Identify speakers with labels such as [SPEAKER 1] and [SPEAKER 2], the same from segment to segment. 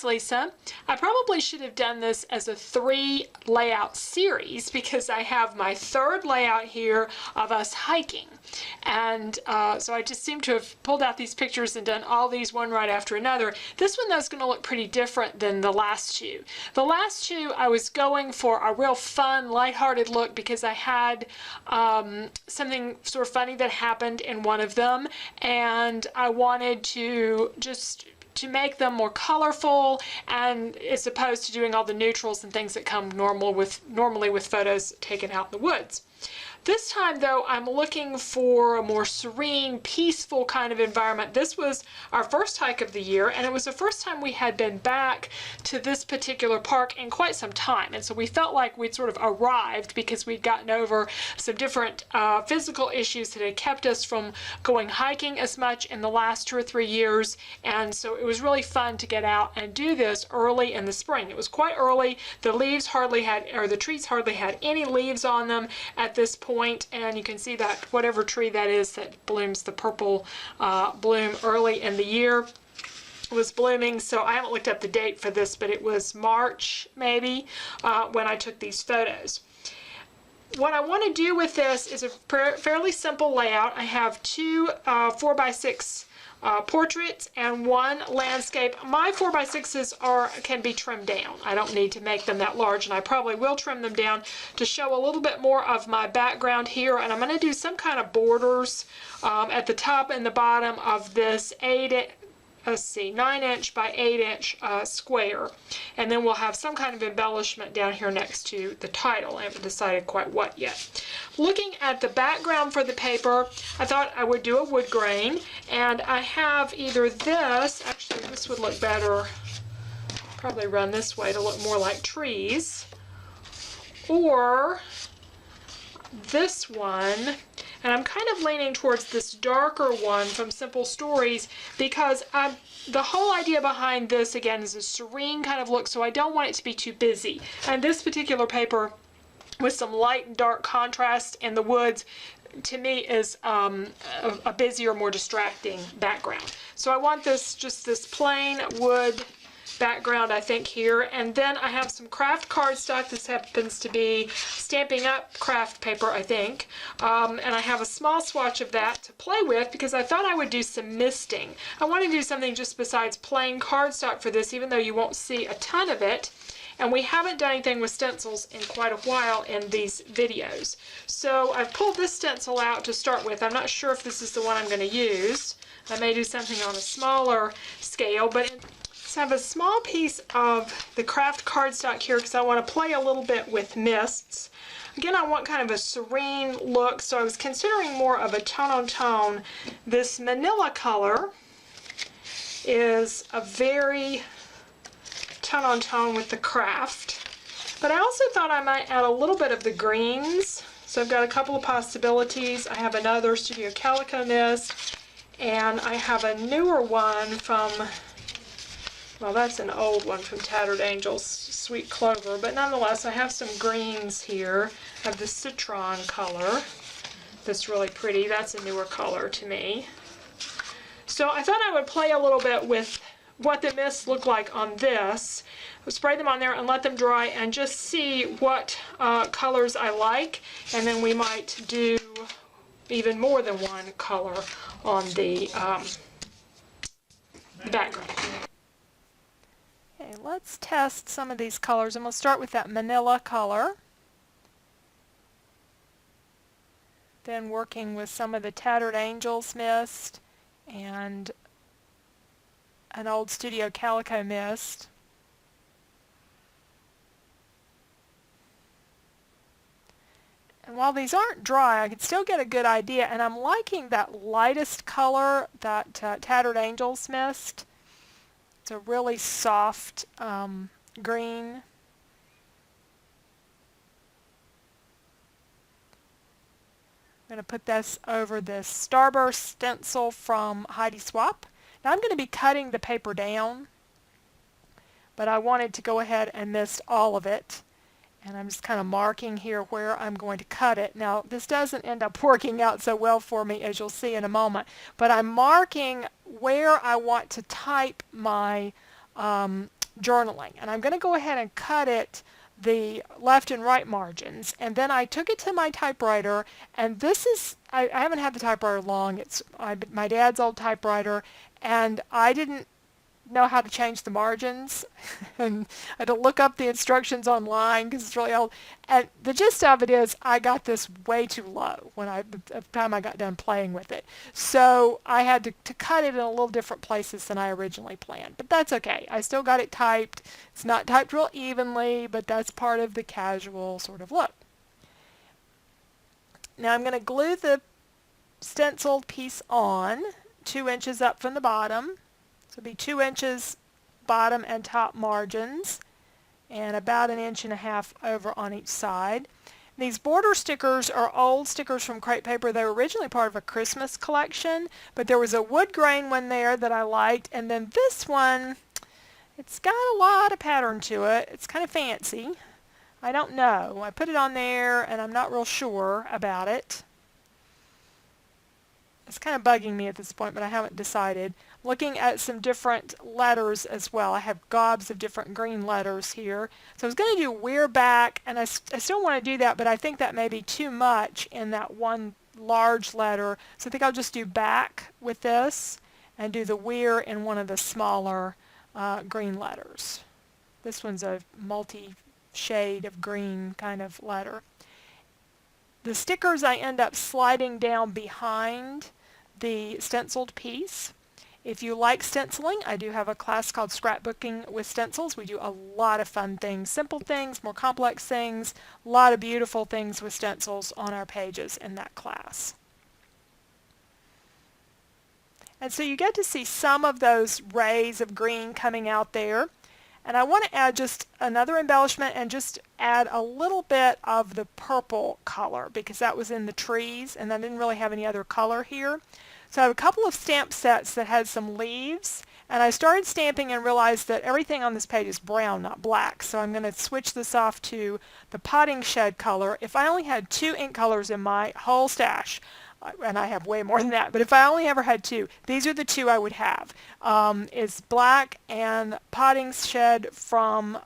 [SPEAKER 1] is Lisa. I probably should have done this as a 3 layout series because I have my 3rd layout here of us hiking. And so I just seem to have pulled out these pictures and done all these one right after another. This one though is going to look pretty different than the last 2. The last 2 I was going for a real fun, lighthearted look because I had something sort of funny that happened in one of them, and I wanted to just to make them more colorful, and as opposed to doing all the neutrals and things that come normally with photos taken out in the woods. This time though, I'm looking for a more serene, peaceful kind of environment. This was our first hike of the year, and it was the first time we had been back to this particular park in quite some time. And so we felt like we'd sort of arrived because we'd gotten over some different physical issues that had kept us from going hiking as much in the last 2 or 3 years. And so it was really fun to get out and do this early in the spring. It was quite early. The leaves hardly had, or the trees hardly had any leaves on them at this point. And you can see that whatever tree that is that blooms the purple bloom early in the year was blooming. So I haven't looked up the date for this, but it was March maybe when I took these photos. What I want to do with this is a fairly simple layout. I have 2 4x6 portraits and 1 landscape. My 4x6s can be trimmed down. I don't need to make them that large, and I probably will trim them down to show a little bit more of my background here. And I'm going to do some kind of borders at the top and the bottom of this 9-inch by 8-inch square, and then we'll have some kind of embellishment down here next to the title. I haven't decided quite what yet. Looking at the background for the paper, I thought I would do a wood grain, and I have either this, actually this would look better, probably run this way to look more like trees, or this one. And I'm kind of leaning towards this darker one from Simple Stories because the whole idea behind this, again, is a serene kind of look, so I don't want it to be too busy. And this particular paper with some light and dark contrast in the woods, to me, is a busier, more distracting background. So I want this, just this plain wood background, I think, here. And then I have some craft cardstock. This happens to be Stampin' Up! Craft paper, I think. And I have a small swatch of that to play with because I thought I would do some misting. I want to do something just besides plain cardstock for this, even though you won't see a ton of it. And we haven't done anything with stencils in quite a while in these videos. So I've pulled this stencil out to start with. I'm not sure if this is the one I'm going to use. I may do something on a smaller scale, but so I have a small piece of the craft cardstock here because I want to play a little bit with mists. Again, I want kind of a serene look, so I was considering more of a tone-on-tone. This manila color is a very tone-on-tone with the craft, but I also thought I might add a little bit of the greens. So I've got a couple of possibilities. I have another Studio Calico Mist, and I have a newer one from, well, that's an old one from Tattered Angels, Sweet Clover, but nonetheless I have some greens here. I have the citron color that's really pretty. That's a newer color to me. So I thought I would play a little bit with what the mists look like on this. I'll spray them on there and let them dry and just see what colors I like, and then we might do even more than one color on the background. Okay, let's test some of these colors, and we'll start with that manila color. Then working with some of the Tattered Angels mist and an old Studio Calico mist. And while these aren't dry, I can still get a good idea, and I'm liking that lightest color, that Tattered Angels mist. It's a really soft green. I'm going to put this over this Starburst stencil from Heidi Swap. Now I'm going to be cutting the paper down, but I wanted to go ahead and mist all of it. And I'm just kind of marking here where I'm going to cut it. Now this doesn't end up working out so well for me, as you'll see in a moment, but I'm marking where I want to type my journaling. And I'm going to go ahead and cut it the left and right margins, and then I took it to my typewriter, and this is, I haven't had the typewriter long, it's my dad's old typewriter, and I didn't know how to change the margins and I had to look up the instructions online because it's really old, and the gist of it is I got this way too low at the time I got done playing with it, so I had to cut it in a little different places than I originally planned, but that's okay. I still got it typed. It's not typed real evenly, but that's part of the casual sort of look. Now I'm going to glue the stenciled piece on 2 inches up from the bottom. So it'll be 2 inches bottom and top margins, and about 1.5 inches over on each side. These border stickers are old stickers from crepe paper. They were originally part of a Christmas collection, but there was a wood grain one there that I liked, and then this one, it's got a lot of pattern to it. It's kind of fancy. I don't know. I put it on there, and I'm not real sure about it. It's kind of bugging me at this point, but I haven't decided. Looking at some different letters as well. I have gobs of different green letters here. So I was going to do we're back, and I still want to do that, but I think that may be too much in that one large letter. So I think I'll just do back with this and do the we're in one of the smaller green letters. This one's a multi-shade of green kind of letter. The stickers I end up sliding down behind the stenciled piece. If you like stenciling, I do have a class called Scrapbooking with Stencils. We do a lot of fun things, simple things, more complex things, a lot of beautiful things with stencils on our pages in that class. And so you get to see some of those rays of green coming out there. And I want to add just another embellishment and just add a little bit of the purple color because that was in the trees and I didn't really have any other color here. So I have a couple of stamp sets that had some leaves, and I started stamping and realized that everything on this page is brown, not black. So I'm going to switch this off to the potting shed color. If I only had 2 ink colors in my whole stash, and I have way more than that, but if I only ever had 2, these are the 2 I would have. Is black and potting shed from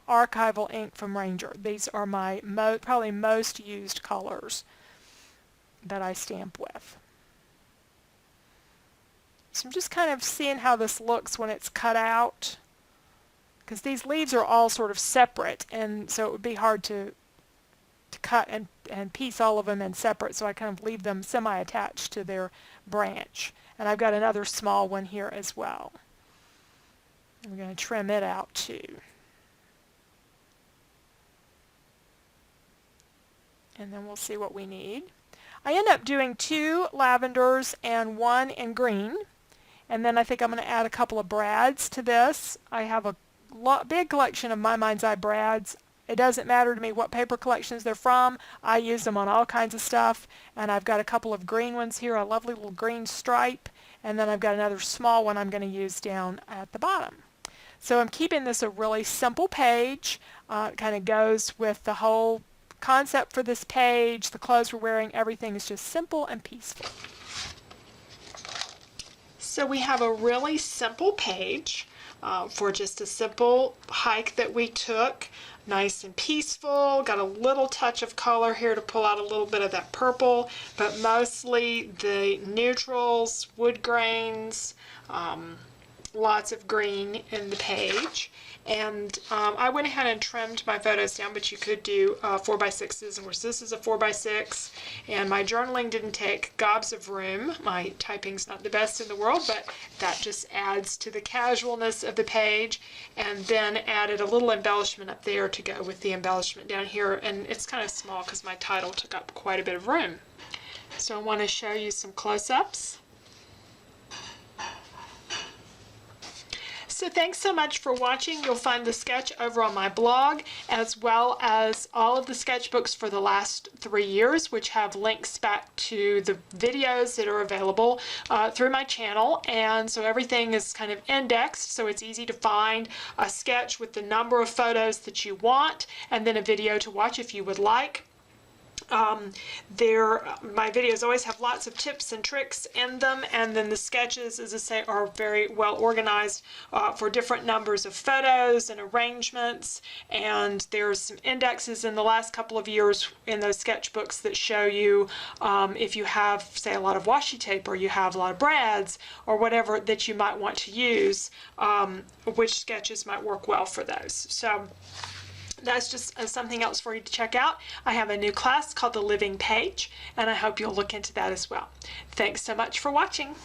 [SPEAKER 1] archival ink from Ranger. These are my probably most used colors that I stamp with. So I'm just kind of seeing how this looks when it's cut out, because these leaves are all sort of separate, and so it would be hard to cut and piece all of them in separate, so I kind of leave them semi-attached to their branch. And I've got another small one here as well. I'm going to trim it out too. And then we'll see what we need. I end up doing 2 lavenders and 1 in green. And then I think I'm going to add a couple of brads to this. I have a big collection of My Mind's Eye brads. It doesn't matter to me what paper collections they're from. I use them on all kinds of stuff. And I've got a couple of green ones here, a lovely little green stripe. And then I've got another small one I'm going to use down at the bottom. So I'm keeping this a really simple page. It kind of goes with the whole concept for this page. The clothes we're wearing, everything is just simple and peaceful. So we have a really simple page for just a simple hike that we took. Nice and peaceful. Got a little touch of color here to pull out a little bit of that purple, but mostly the neutrals, wood grains, lots of green in the page. And I went ahead and trimmed my photos down, but you could do 4x6s, and this is a 4x6. And my journaling didn't take gobs of room. My typing's not the best in the world, but that just adds to the casualness of the page. And then added a little embellishment up there to go with the embellishment down here. And it's kind of small because my title took up quite a bit of room. So I want to show you some close-ups. So thanks so much for watching. You'll find the sketch over on my blog, as well as all of the sketchbooks for the last 3 years, which have links back to the videos that are available through my channel. And so everything is kind of indexed, so it's easy to find a sketch with the number of photos that you want, and then a video to watch if you would like. My videos always have lots of tips and tricks in them, and then the sketches, as I say, are very well organized for different numbers of photos and arrangements, and there's some indexes in the last couple of years in those sketchbooks that show you if you have, say, a lot of washi tape or you have a lot of brads or whatever that you might want to use, which sketches might work well for those. So that's just something else for you to check out. I have a new class called The Living Page, and I hope you'll look into that as well. Thanks so much for watching.